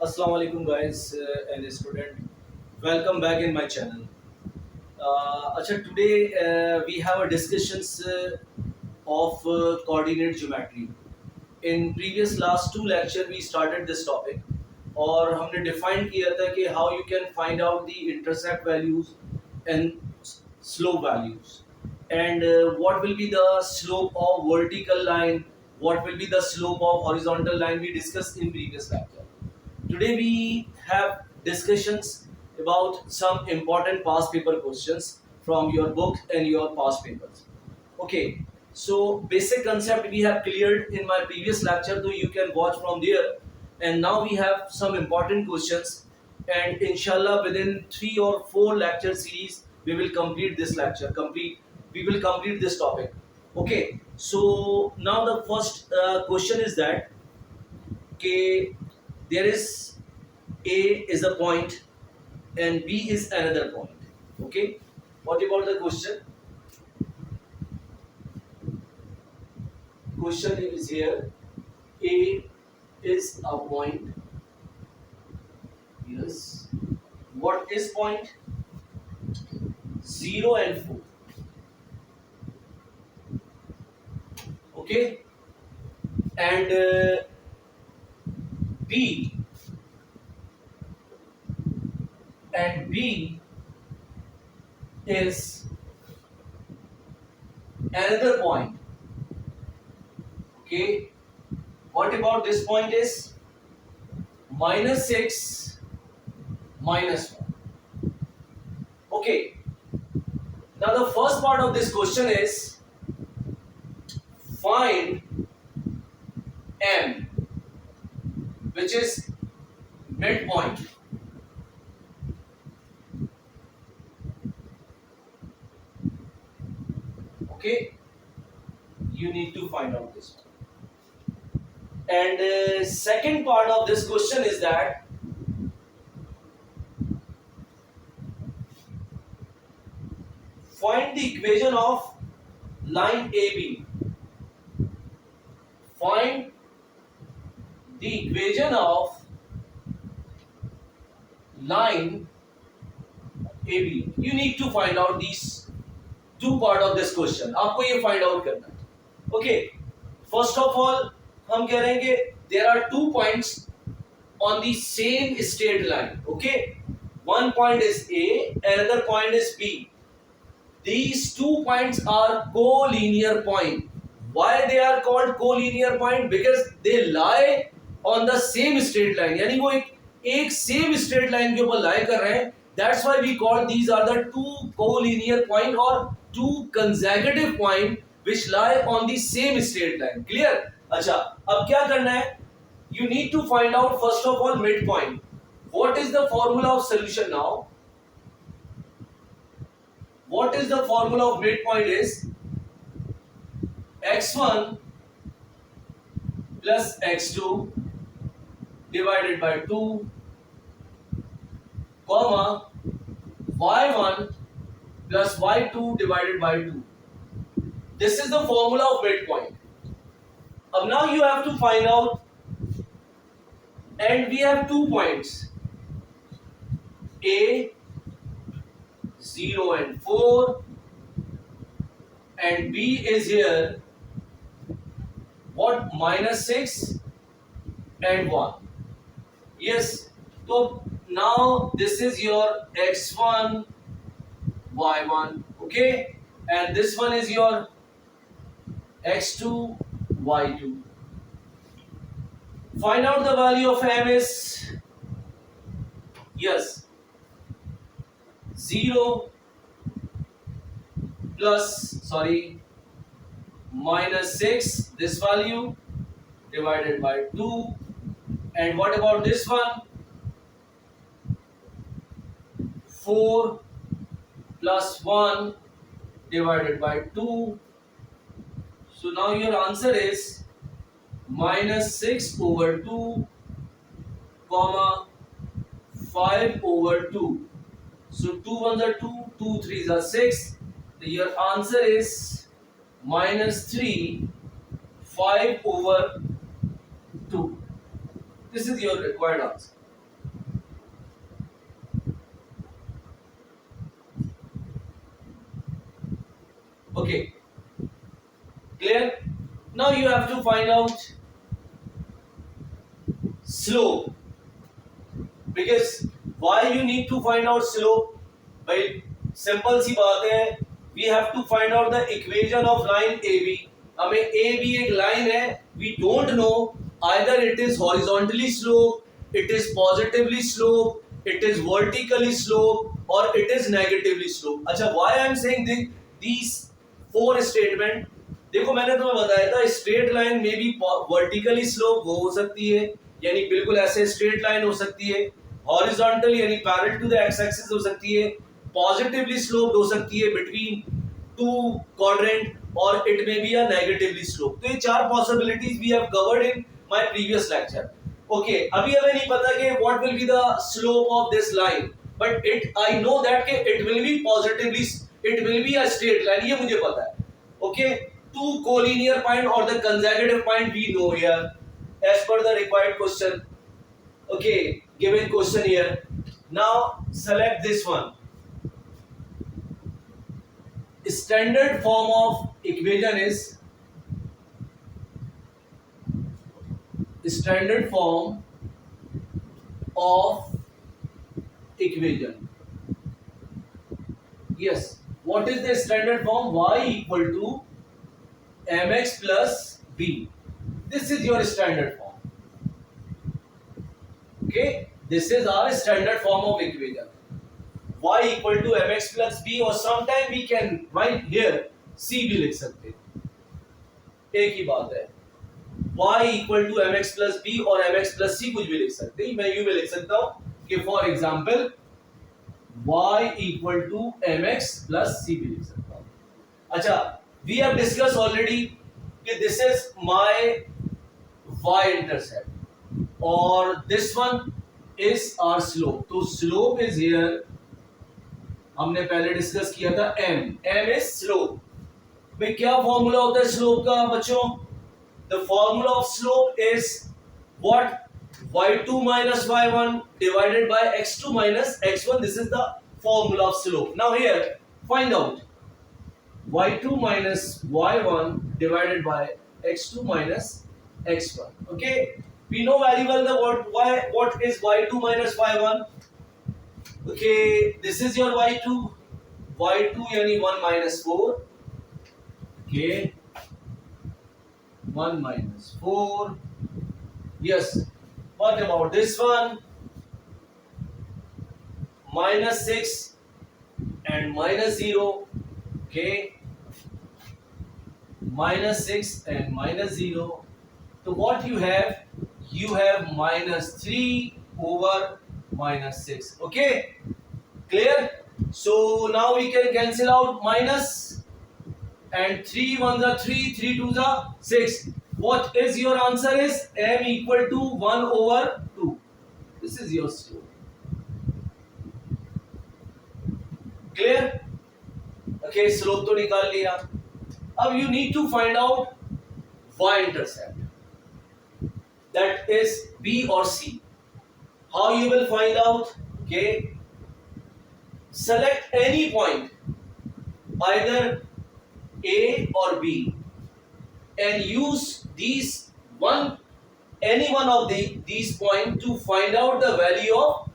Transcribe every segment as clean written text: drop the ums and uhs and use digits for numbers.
Assalamu alaikum guys and student. Welcome back in my channel. Today we have a discussions of coordinate geometry. In previous last two lecture we started this topic और हमने define किया था कि how you can find out the intercept values and slope values and what will be the slope of vertical line, what will be the slope of horizontal line we discussed in previous lecture. Today we have discussions about some important past paper questions from your book and your past papers. Okay, so basic concept we have cleared in my previous lecture, so you can watch from there. And now we have some important questions, and inshallah within 3 or 4 lecture series we will complete this lecture. We will complete this topic. Okay, so now the first question is that okay, there is A is a point and B is another point. Okay, what about the question? Question is here. A is a point. Yes. What is point? 0 and 4. Okay. And B is another point. Okay. What about this point is -6 -1. Okay. Now the first part of this question is find M, which is midpoint. Okay, you need to find out this one. And second part of this question is that find the equation of line AB. Find the equation of line AB. You need to find out these two part of this question. आपको ये find out करना है. Okay. First of all, हम कह रहे हैं कि there are 2 points on the same straight line. Okay. One point is A, another point is B. These 2 points are collinear point. Why they are called collinear point? Because they lie on the same straight line. यानी वो एक same straight line के ऊपर lie कर रहे हैं. That's why we call these are the 2 collinear point or 2 consecutive point which lie on the same straight line. Clear? अच्छा, अब क्या करना है? You need to find out first of all midpoint. What is the formula of solution now? What is the formula of midpoint is x1 plus x2 divided by 2 comma y1 plus y2 divided by 2. This is the formula of midpoint. Now you have to find out, and we have 2 points A 0 and 4 and B is here what -6 and 1. Yes, so now this is your x1 y1, okay, and this one is your x2 y2. Find out the value of M is yes 0 plus -6 this value divided by 2, and what about this one 4 plus 1 divided by 2. So now your answer is -6 over 2 comma 5 over 2. So 2 ones are 2, 2 threes are 6. So your answer is -3 5 over 2. This is your required answer. Okay, clear? Now you have to find out slope, because why you need to find out slope? भाई simple सी बात है, we have to find out the equation of line AB. हमें AB एक line है, we don't know either it is horizontally slope, it is positively slope, it is vertically slope, or it is negatively slope. अच्छा, why I am saying these four statement? देखो मैंने तुम्हें बताया था straight line में भी vertically slope हो सकती है, यानी बिल्कुल ऐसे स्ट्रेट लाइन हो सकती है, हॉरिजॉन्टल यानी parallel to the x axis हो सकती है, पॉजिटिवली स्लोप्ड हो सकती है बिटवीन टू क्वाड्रेंट, और it may be a negatively slope. तो ये चार possibilities we have covered in my previous lecture. Okay, अभी हमें नहीं पता कि what will be the slope of this line, but it I know that कि it will be positively, it will be a straight line, ये मुझे पता है. Okay, two collinear point or the consecutive point we know here as per the required question. Okay, given question here. Now select this one. Standard form of equation is standard form of equation. Yes, what is the standard form? Y equal to mx plus b. This is your standard form. Okay, this is our standard form of equation. Y equal to mx plus b, or sometime we can write here c भी लिख सकते हैं, एक ही बात है. Y equal to mx plus b और mx plus c कुछ भी लिख सकते हैं. मैं यूं भी लिख सकता हूं कि for example y equal to mx plus c भी लिख सकता हूं. अच्छा, we have discussed already that this is my y-intercept or this one is our slope. तो slope is here, हमने पहले डिस्कस किया था m is slope. भाई क्या फॉर्मूला होता है स्लोप का बच्चों? The formula of slope is what? y2 minus y1 divided by x2 minus x1. This is the formula of slope. Now here find out y2 minus y1 divided by x2 minus x1. Okay, we know very well the what is y2 minus y1. Okay, this is your y2 यानी 1 minus 4. Okay, 1 minus 4. Yes, what about this one? Minus 6 and minus 0. Okay, minus 6 and minus 0. So what you have? You have minus 3 over minus 6. Okay, clear? So now we can cancel out minus, and 3 1s are 3, 3 2s are 6. What is your answer? Is m equal to 1 over 2. This is your slope. Clear? Okay, slope तो निकाल लिया. अब you need to find out y-intercept, that is b or c. How you will find out? Okay, select any point, either a or b, and use any one of these points to find out the value of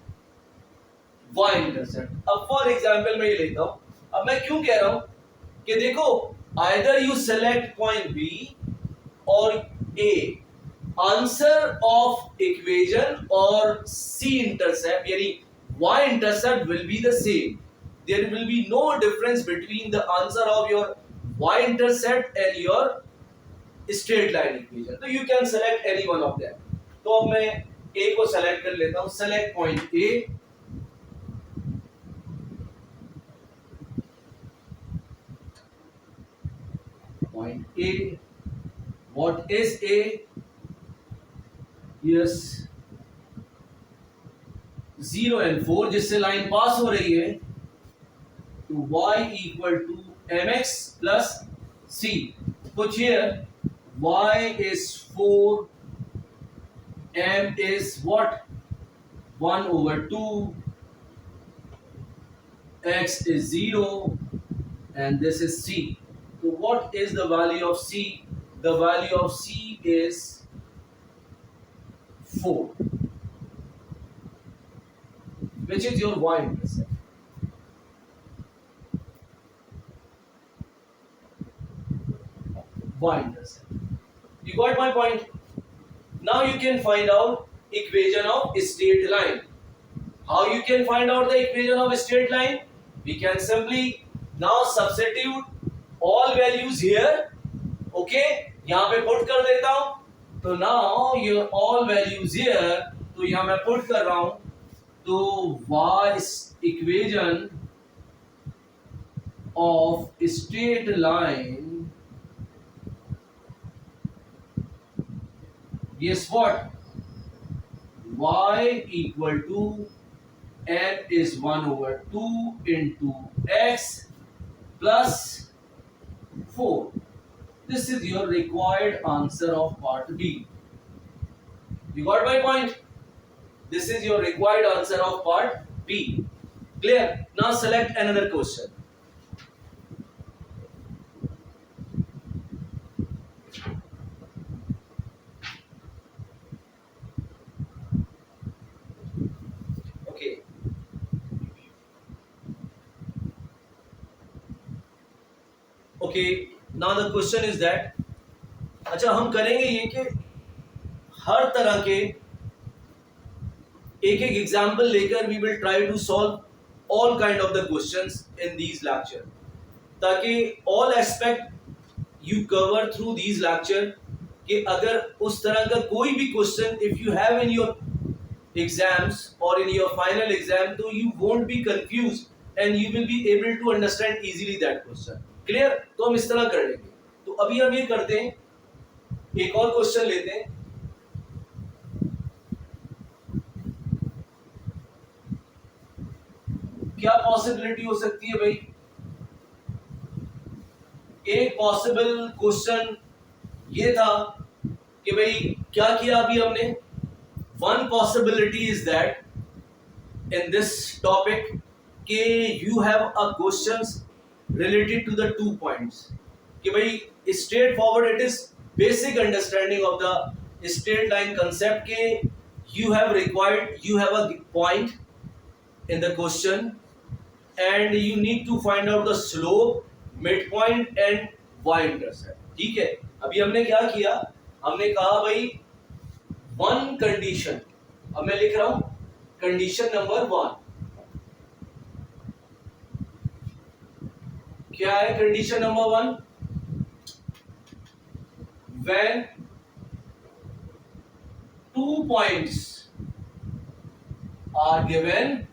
y-intercept. अब for example मैं ये लेता हूं. अब मैं क्यों कह रहा हूं कि देखो, either you select point b or a, answer of equation or c intercept यानी y intercept will be the same. There will be no difference between the answer of your y intercept and your straight line equation. So you can select any one of them. तो अब मैं a को select कर लेता हूं. Select point a. Point A. What is A? Yes, 0 and 4, जिससे line पास हो रही है. तो y equal to mx plus c. Put here y is 4, m is what? 1 over 2, x is 0, and this is c. So what is the value of C? The value of C is 4, which is your y-intercept. Y-intercept. You got my point? Now you can find out equation of straight line. How you can find out the equation of a straight line? We can simply now substitute all values here. Okay, यहाँ पे put कर देता हूँ. तो now your all values here. तो यहाँ मैं put कर रहा हूँ. तो y equation of straight line. Guess what? Y equal to n is 1 over 2 into x plus 4. This is your required answer of part B. You got my point? This is your required answer of part B. Clear? Now select another question. Okay. Okay. Now the question is that अच्छा हम करेंगे ये कि हर तरह के एक एक example लेकर we will try to solve all kind of the questions in these lecture ताकि all aspect you cover through these lecture कि अगर उस तरह का कोई भी question if you have in your exams और इन योर फाइनल एग्जाम तो you won't be confuse and you will be able to understand easily that question. Clear? तो हम इस तरह कर लेंगे. तो अभी हम ये करते हैं, एक और क्वेश्चन लेते हैं. क्या पॉसिबिलिटी हो सकती है भाई? एक पॉसिबल क्वेश्चन ये था कि भाई क्या किया अभी हमने. One possibility is that in this topic के you have a questions related to the 2 points कि भाई straight forward it is basic understanding of the straight line concept के you have a point in the question and you need to find out the slope, midpoint and y-intercept. ठीक है. अभी हमने क्या किया? हमने कहा भाई वन कंडीशन. अब मैं लिख रहा हूं कंडीशन नंबर 1. क्या है condition number 1? When 2 points are given,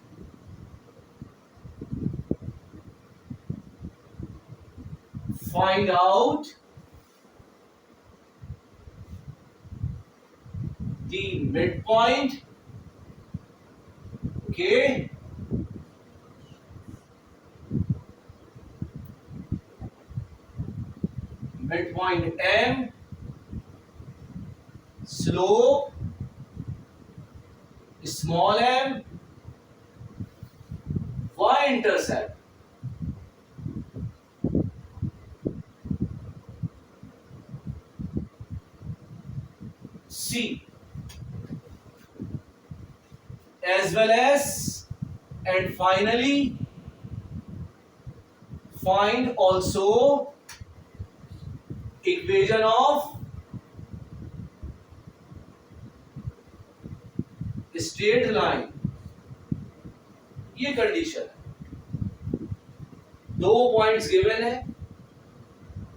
find out the midpoint. Okay. Midpoint M, slope small m, y-intercept. C, as well as, and finally find also equation of straight line. ये condition है. 2 points given है.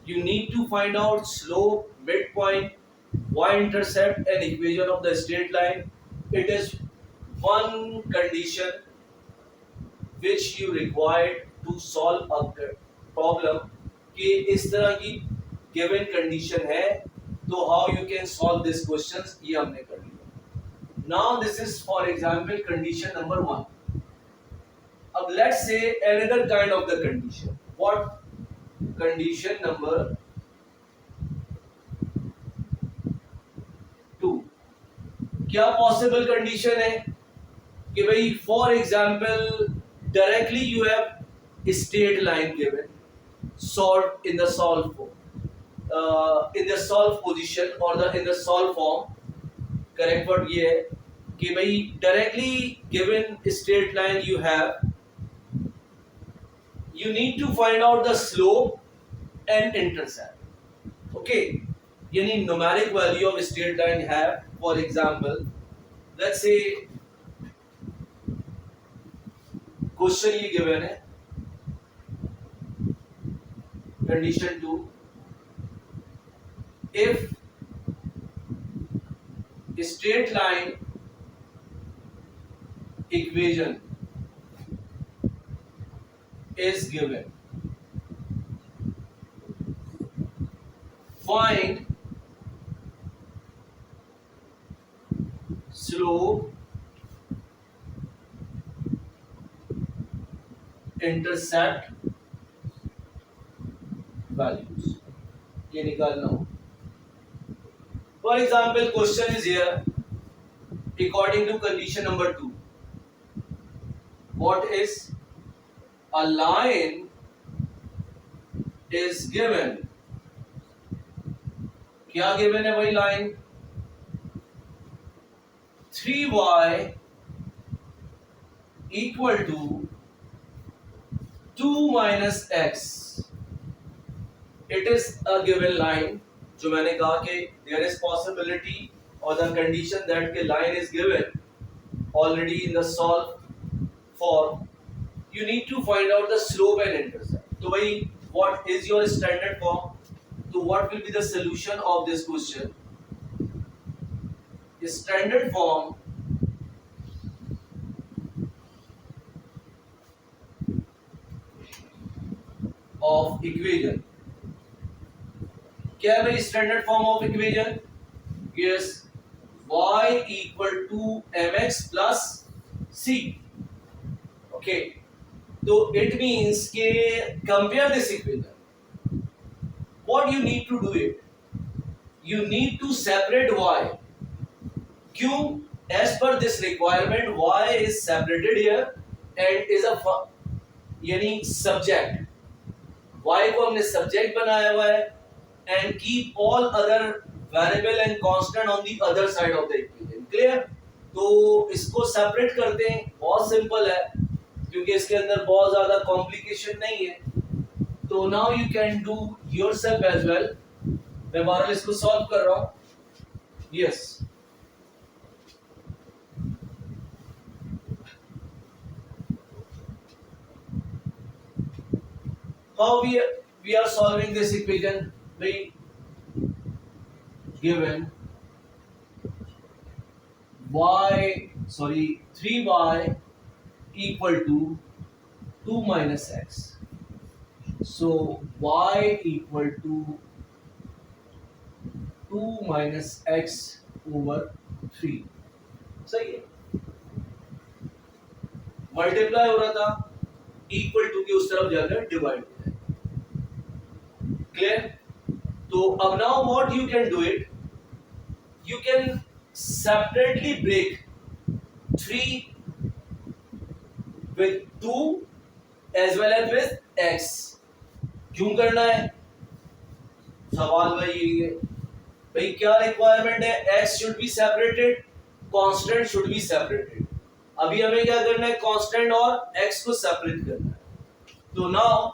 You need to find out slope, midpoint, y-intercept and equation of the straight line. It is one condition which you required to solve a problem. कि इस तरह की given condition है तो how you can solve this questions ये हमने कर लिया. Now this is for example condition number 1. अब let's say another kind of the condition. What? Condition number 2. क्या possible condition है कि भाई for example directly you have a straight line given. solved in the solve position or in the solve form. Correct word ये है कि भाई directly given straight line you have, you need to find out the slope and intercept. Okay, any numeric value of straight line have, for example, let's say question ये given है, condition 2, if straight line equation is given, find slope, intercept values, ये निकालना हो. For example, question is here, according to condition number 2, what is a line is given, क्या given है भाई line, 3y equal to 2 minus x. It is a given line. जो मैंने कहा कि there is possibility or the condition that the line is given already in the solve form. You need to find out the slope and intercept. तो भाई what is your standard form? So what will be the solution of this question? The standard form of equation. क्या है भाई standard form of equation? Yes, y equal to mx plus c. Okay, तो it means के compare this equation. What you need to do it, you need to separate y. क्यों? As per this requirement y is separated here and is a यानी subject. y को हमने subject बनाया हुआ है and keep all other variable and constant on the other side of the equation. Clear? तो इसको separate करते हैं, बहुत सिंपल है क्योंकि इसके अंदर बहुत ज्यादा कॉम्प्लिकेशन नहीं है. तो now you can do yourself as well. मैं बहरहाल इसको सॉल्व कर रहा हूं. Yes, how we are solving this equation? By given 3y equal to 2 minus x. So y equal to 2 minus x over 3. सही है. मल्टीप्लाई हो रहा था, इक्वल टू के उस तरफ जाकर डिवाइड हो जाए. क्लियर? तो अब now what you can do it, you can separately break 3 with 2 as well as with x. क्यों करना है? सवाल भाई ये है भाई, क्या रिक्वायरमेंट है? x should be separated, constant should be separated. अभी हमें क्या करना है? कांस्टेंट और x को सेपरेट करना है. तो now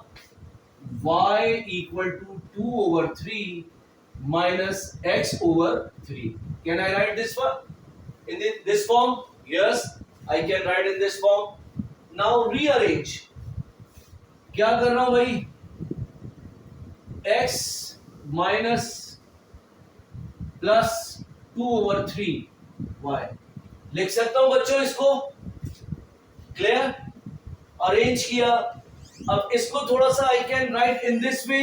y equal to 2 over 3 minus x over 3. Can I write this one in this form? Yes, I can write in this form. Now rearrange. क्या कर रहा हूं भाई? x minus plus 2 over 3 y. लिख सकता हूं बच्चों इसको? क्लियर? अरेंज किया. अब इसको थोड़ा सा I can write in this way,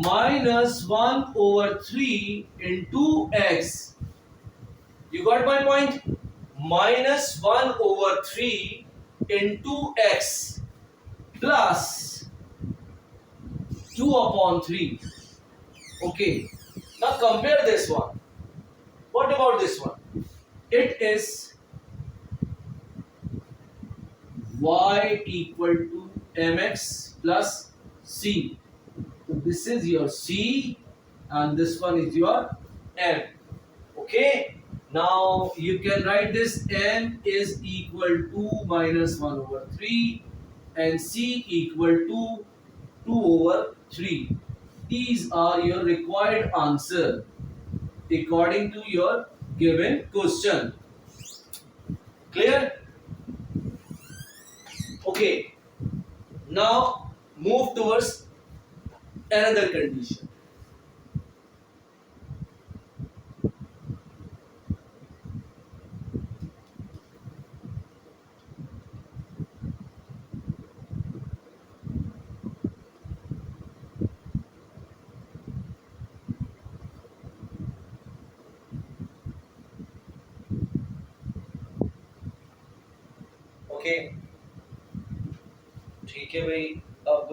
minus 1 over 3 into x. You got my point? Minus 1 over 3 into x plus 2 upon 3. Okay. Now compare this one. What about this one? It is y equal to mx plus C. So this is your C and this one is your M. Okay. Now you can write this M is equal to minus 1 over 3 and C equal to 2 over 3. These are your required answer according to your given question. Clear? Okay. Now move towards another condition. Okay. ठीक है भाई. अब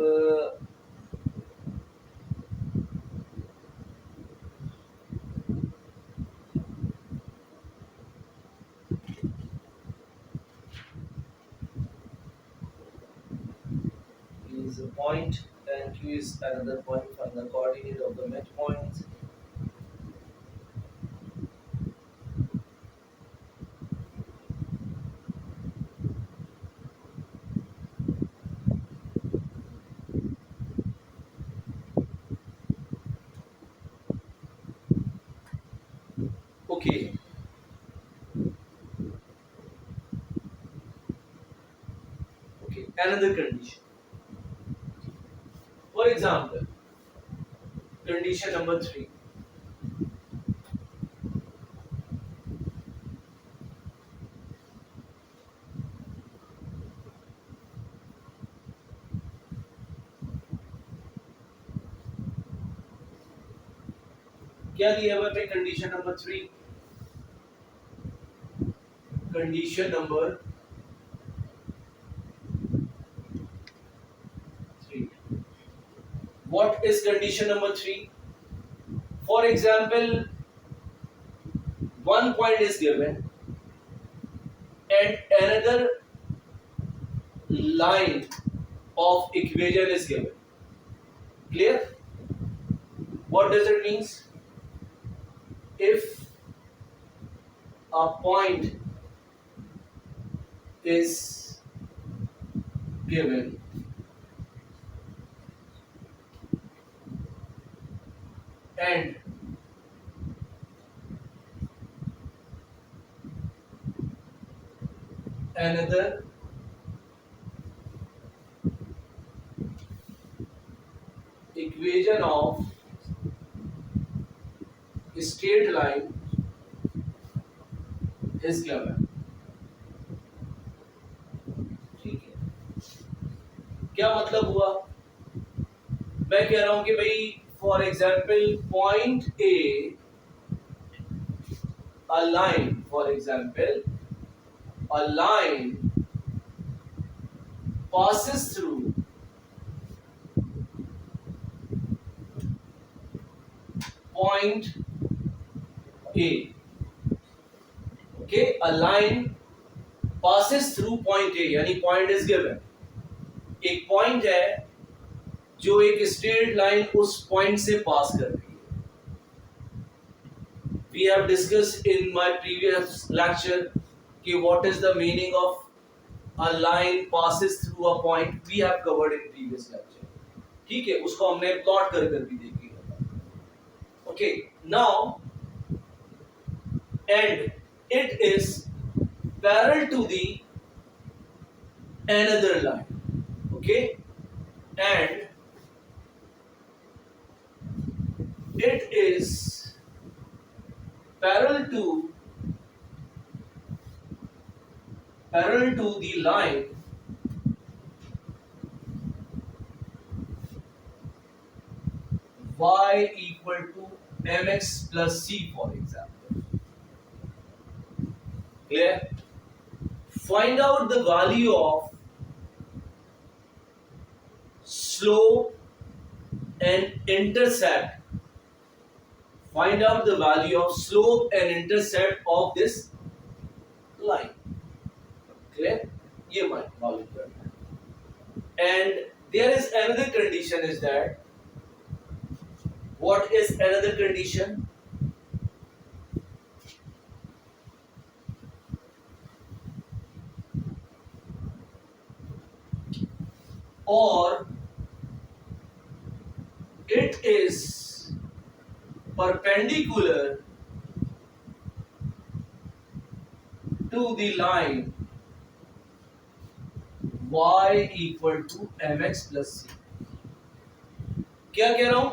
is a point and Q is another point. Find the coordinate of the midpoint. Okay. Okay. Another condition. For example, condition number 3. क्या दिया हुआ है condition number 3? Condition number 3. What is condition number 3? For example, one point is given and another line of equation is given. Clear? What does it mean? If a point is given and another equation of straight line is given. ठीक है. क्या मतलब हुआ? मैं कह रहा हूं कि भाई for example point A, a line, for example, a line passes through point A. Okay, a line passes through point A, यानी point is given. एक point है जो एक straight line उस point से pass कर रही है. We have discussed in my previous lecture कि what is the meaning of a line passes through a point. We have covered in previous lecture. ठीक है, उसको हमने plot कर भी देखी है. Okay, now and it is parallel to the another line. Okay, and it is parallel to the line y equal to mx plus c, for example. Clear? Find out the value of slope and intercept. Find out the value of slope and intercept of this line. Clear? ये मालूम करना है. And there is another condition is that, what is another condition? Or it is perpendicular to the line y equal to mx plus c. क्या कह रहा हूं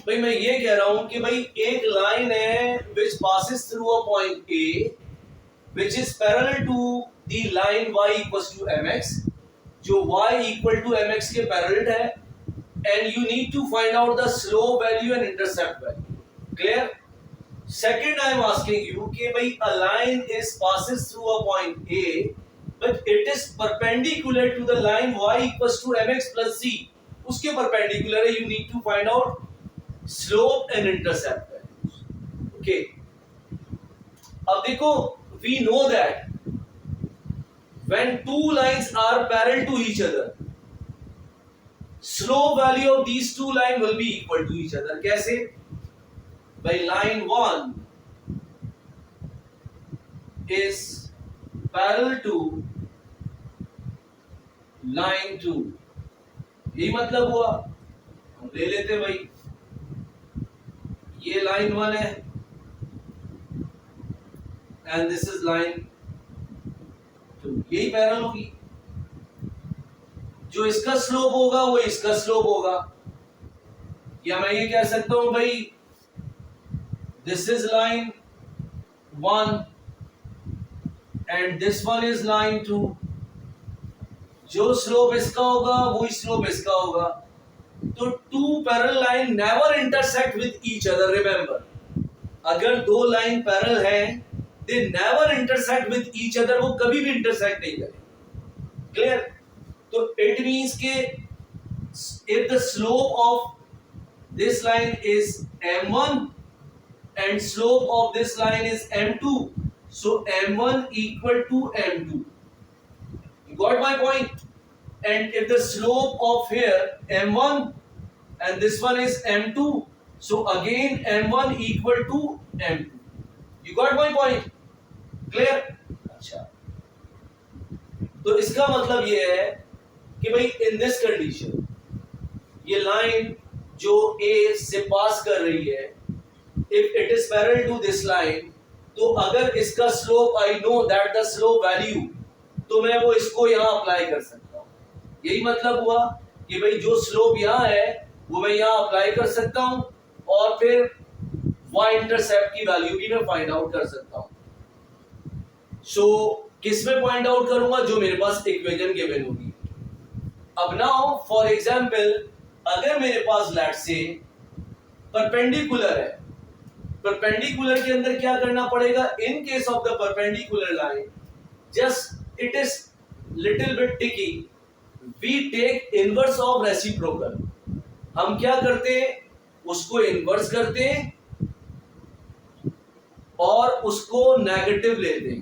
भाई? मैं ये कह रहा हूं कि भाई एक लाइन है which passes through a point A which is parallel to the line y equals to mx, जो y equal to mx के parallel है, and you need to find out the slope value and intercept value. Clear? Second, I am asking you कि भाई a line is passes through a point A, but it is perpendicular to the line y equals to mx plus c. उसके perpendicular है, you need to find out slope and intercept values. Okay. अब देखो, we know that when two lines are parallel to each other, slope value of these two lines will be equal to each other. कैसे? By line 1 is parallel to line 2. यही मतलब हुआ. हम ले लेते भाई, ये line 1 है and this is line 2. यही पैरेलल होगी. जो इसका स्लोप होगा वो इसका स्लोप होगा. या मैं ये कह सकता हूं भाई, this is line 1 and this one is line 2. जो स्लोप इसका होगा वो स्लोप इसका होगा. तो two parallel line never intersect with each other. Remember, अगर दो लाइन पैरेलल हैं, they never intersect with each other. वो कभी भी इंटरसेक्ट नहीं करेंगे. Clear? तो it means के if the slope of this line is m1 and slope of this line is m2, so m1 equal to m2. You got my point? And if the slope of here m1 and this one is m2, so again m1 equal to m2. You got my point? Clear? अच्छा, तो इसका मतलब ये है कि भाई in this condition ये line जो A से पास कर रही है, if it is parallel to this line, तो अगर इसका slope I know that the slope value, तो मैं वो इसको यहाँ अप्लाई कर सकता हूँ. यही मतलब हुआ कि भाई जो स्लोप यहाँ है वो मैं यहाँ अप्लाई कर सकता हूँ और फिर y इंटरसेप्ट की वैल्यू भी मैं फाइंड आउट कर सकता हूँ. सो किस में पॉइंट आउट करूंगा? जो मेरे पास इक्वेशन गिवन होगी. अब नाउ फॉर एग्जांपल, अगर मेरे पास लेट से परपेंडिकुलर है, परपेंडिकुलर के अंदर क्या करना पड़ेगा? In case of the perpendicular line, just it is little bit tricky, we take inverse of reciprocal. हम क्या करते हैं? उसको इनवर्स करते हैं और उसको नेगेटिव लेते हैं,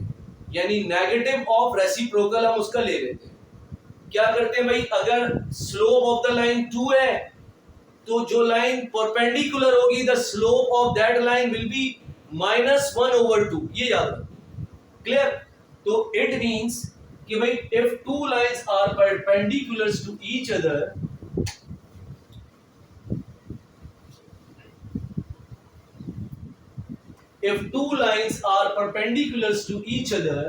यानी नेगेटिव ऑफ रेसिप्रोकल हम उसका ले लेते हैं. क्या करते हैं भाई? अगर स्लोप ऑफ द लाइन 2 है, तो जो लाइन परपेंडिकुलर होगी, the slope of that line will be -1/2. ये याद रखो. क्लियर? तो इट मींस कि भाई if two lines are perpendicular to each other, if two lines are perpendicular to each other,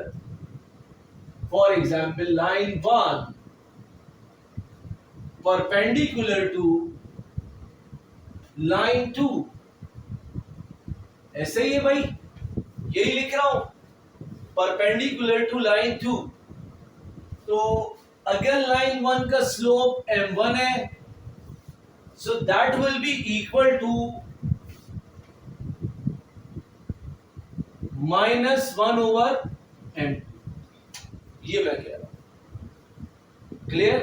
for example line 1 perpendicular to line 2, ऐसे ही है भाई, यही लिख रहा हूं, perpendicular to line 2. तो अगर line 1 का स्लोप m1 है, so that will be equal to -1/m2. ये मैं कह रहा हूं. Clear?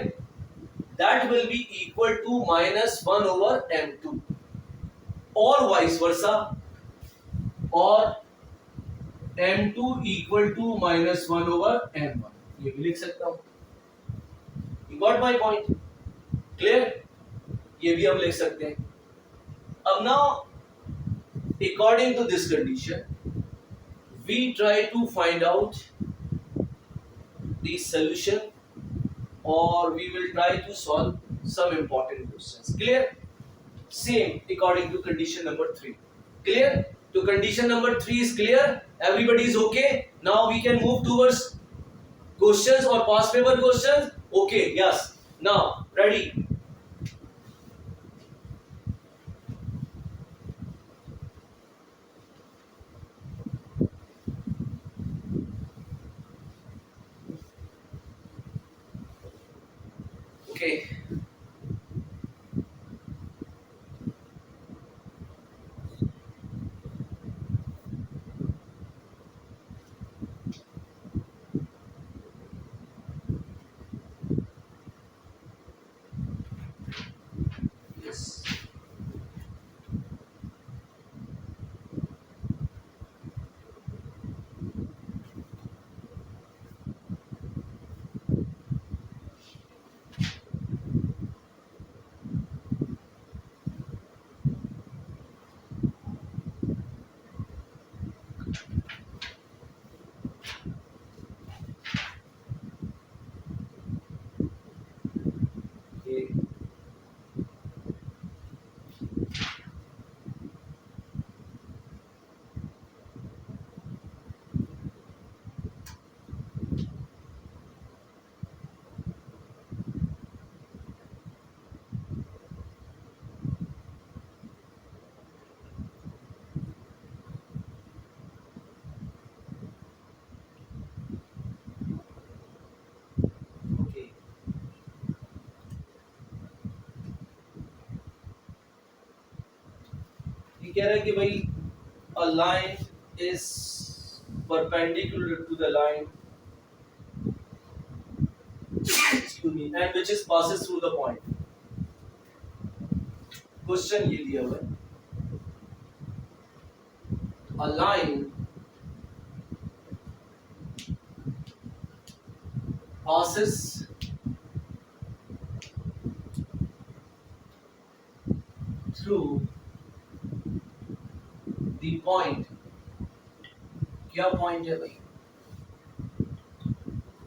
That will be equal to -1/m2 और वाइस वर्सा, और m2 इक्वल टू -1/m1. ये भी लिख सकता हूं. You got my point? Clear, ये भी हम लिख सकते हैं. अब now according to this condition we try to find out the solution, or we will try to solve some important questions. Clear? Same according to condition number 3. Clear? To condition number 3 is clear. Everybody is okay. Now we can move towards questions or past paper questions. Okay, yes. Now, ready? Okay. Yes. Okay. Okay. ये कह रहा है कि भाई a line is perpendicular to the line excuse me and which is passes through the point. Question ये दिया हुआ है, a line passes through the point. क्या पॉइंट है भाई?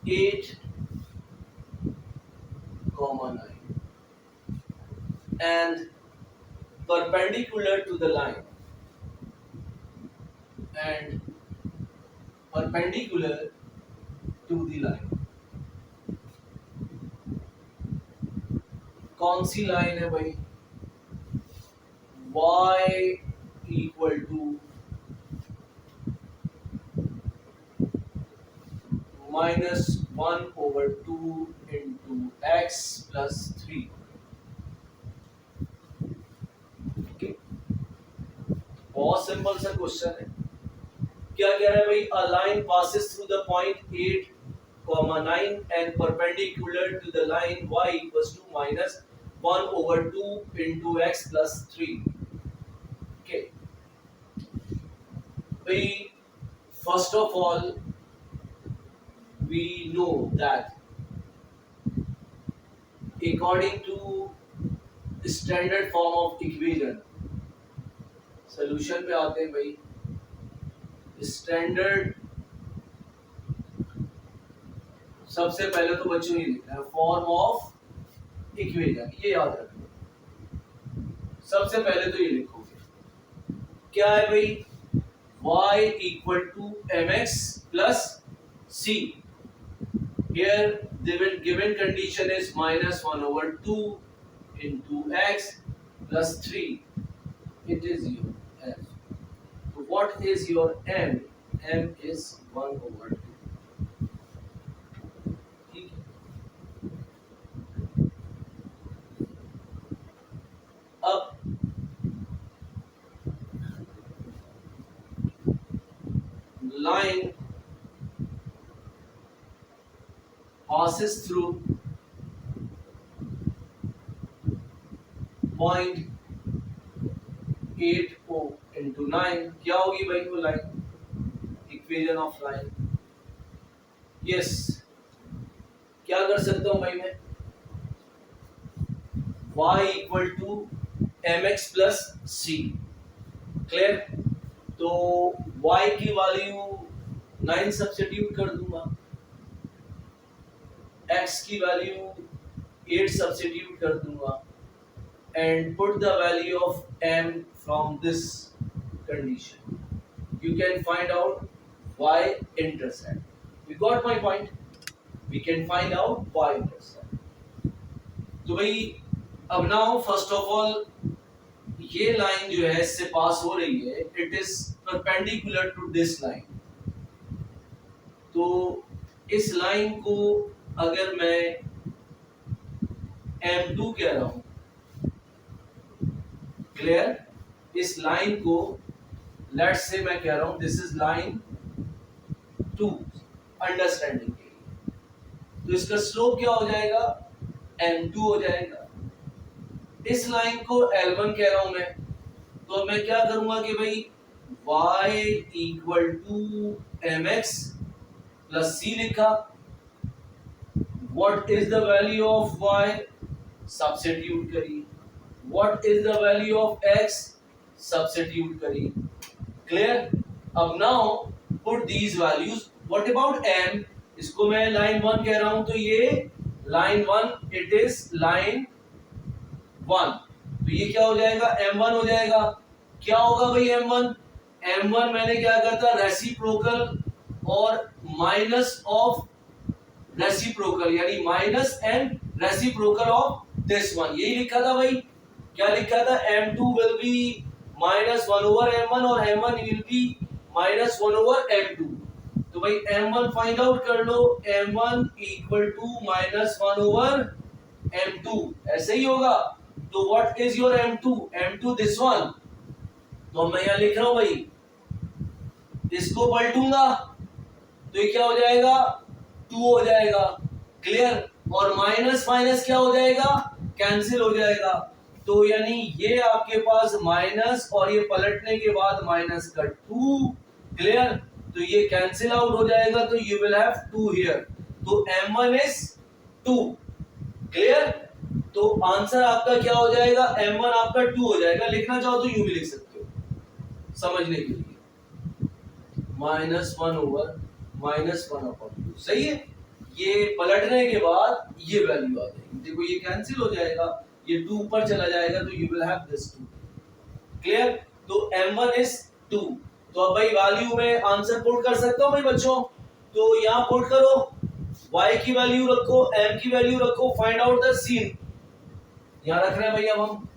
8, 9 and perpendicular to the line and perpendicular to the line. कौन सी line है भाई? y equal to -1/2 into x plus 3. Okay. बहुत सिंपल सा क्वेश्चन है. क्या कह रहा है भाई? A line passes through the point 8, 9 and perpendicular to the line y equals to -1/2 into x plus 3. Okay. We first of all we know that according to standard form of equation, solution पे आते हैं भाई. Standard सबसे पहले तो बच्चों ही लिखना है फॉर्म ऑफ इक्वेशन, ये याद रखना. सबसे पहले तो ये लिखोगे. क्या है भाई? y equal to mx plus c. Here the given condition is -1/2 into x plus 3. It is your f. So what is your m? m is 1/2. ठीक है. अब line passes through point 8 into 9. क्या होगी भाई वो लाइन? Equation of line. यस. क्या कर सकता हूं भाई मैं? y equal to mx plus c। Clear? तो y की वैल्यू 9 सब्स्टिट्यूट कर दूंगा, x की वैल्यू 8 सब्स्टिट्यूट कर दूंगा and put the value of m from this condition. You can find out y intercept. You got my point? We can find out y intercept. तो भाई अब now first of all ये line जो है इससे पास हो रही है, it is perpendicular to this line. तो इस लाइन को अगर मैं m2 कह रहा हूं, क्लियर? इस लाइन को लेट्स से मैं कह रहा हूं दिस इज लाइन 2, अंडरस्टैंडिंग के लिए। तो इसका स्लोप क्या हो जाएगा? m2 हो जाएगा। इस लाइन को L1 कह रहा हूं मैं, तो मैं क्या करूंगा कि भाई y equal to mx plus c लिखा। What is the value of y? Substitute करिए। What is the value of x? Substitute करिए। क्लियर? अब now put these values. What about m? इसको मैं लाइन 1 कह रहा हूं, तो ये लाइन 1, इट इज लाइन 1, तो ये क्या हो जाएगा? m1 हो जाएगा। क्या होगा भाई m1? m1 मैंने क्या कहा था? रेसिप्रोकल और माइनस ऑफ रेसिप्रोकल, यानी minus and reciprocal of this one, यही लिखा था भाई। क्या लिखा था? m2 will be minus 1 over m1 और m1 will be minus 1 over m2। तो भाई m1 फाइंड आउट कर लो, m1 equal to minus 1 over m2, ऐसे ही होगा। तो what is your m2? m2 this one. तो मैं यहां लिख रहा हूं भाई, इसको पलटूंगा तो ये क्या हो जाएगा? 2 हो जाएगा। क्लियर? और माइनस माइनस क्या हो जाएगा? कैंसिल हो जाएगा। तो यानी ये आपके पास माइनस और ये पलटने के बाद माइनस का 2। क्लियर? तो ये कैंसिल आउट हो जाएगा, तो यू विल हैव 2 हियर। तो m1 इज 2। क्लियर? तो आंसर आपका क्या हो जाएगा? m1 आपका 2 हो जाएगा। लिखना चाहो तो यूं भी लिख सकते हो समझने के लिए, माइनस 1 ओवर माइनस 1 अपॉन 2। सही है? ये पलटने के बाद ये वैल्यू आ जाएगी। देखो ये कैंसिल हो जाएगा, ये 2 ऊपर चला जाएगा, तो you will have this 2। Clear? तो m1 इज 2। तो अब भाई वैल्यू में आंसर पुट कर सकता हूं भाई बच्चों। तो यहां पुट करो, y की वैल्यू रखो, m की वैल्यू रखो, फाइंड आउट द सीन। यहां रख रहे हैं भैया हम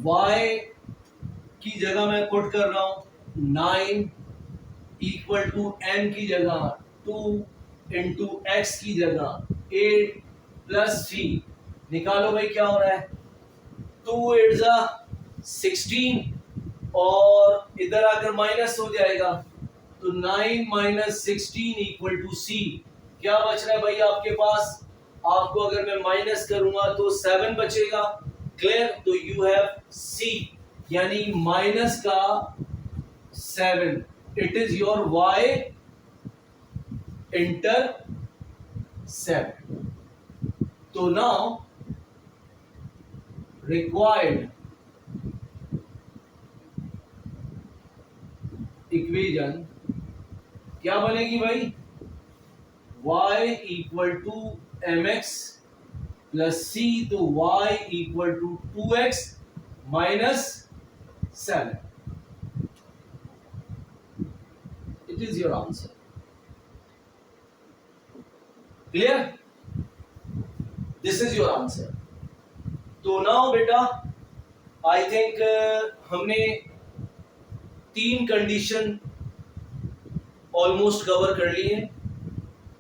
y की जगह मैं पुट कर रहा हूं 9 इक्वल टू m की जगह 2 इंटू x की जगह 8 प्लस 3। निकालो भाई क्या हो रहा है? 2 8 16 और इधर आकर माइनस हो जाएगा, तो 9 माइनस 16 इक्वल टू c। क्या बच रहा है भाई आपके पास? आपको अगर मैं माइनस करूंगा तो 7 बचेगा। क्लियर? तो यू हैव c, यानी माइनस का 7। It is your y intercept. तो नाउ रिक्वायर्ड इक्वेशन क्या बनेगी भाई? y equal to mx plus c, तो y equal to 2x minus 7। It is your answer. Clear? This is your answer. तो now बेटा I think हमने 3 condition almost cover कर ली है।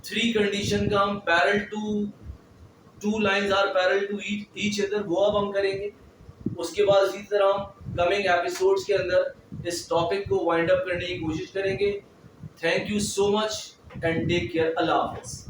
3 कंडीशन का हम parallel two lines are parallel to each other, वो अब हम करेंगे। उसके बाद इसी तरह हम कमिंग एपिसोड्स के अंदर इस टॉपिक को वाइंड अप करने की कोशिश करेंगे। Thank you so much and take care. अल्लाह हाफिज़।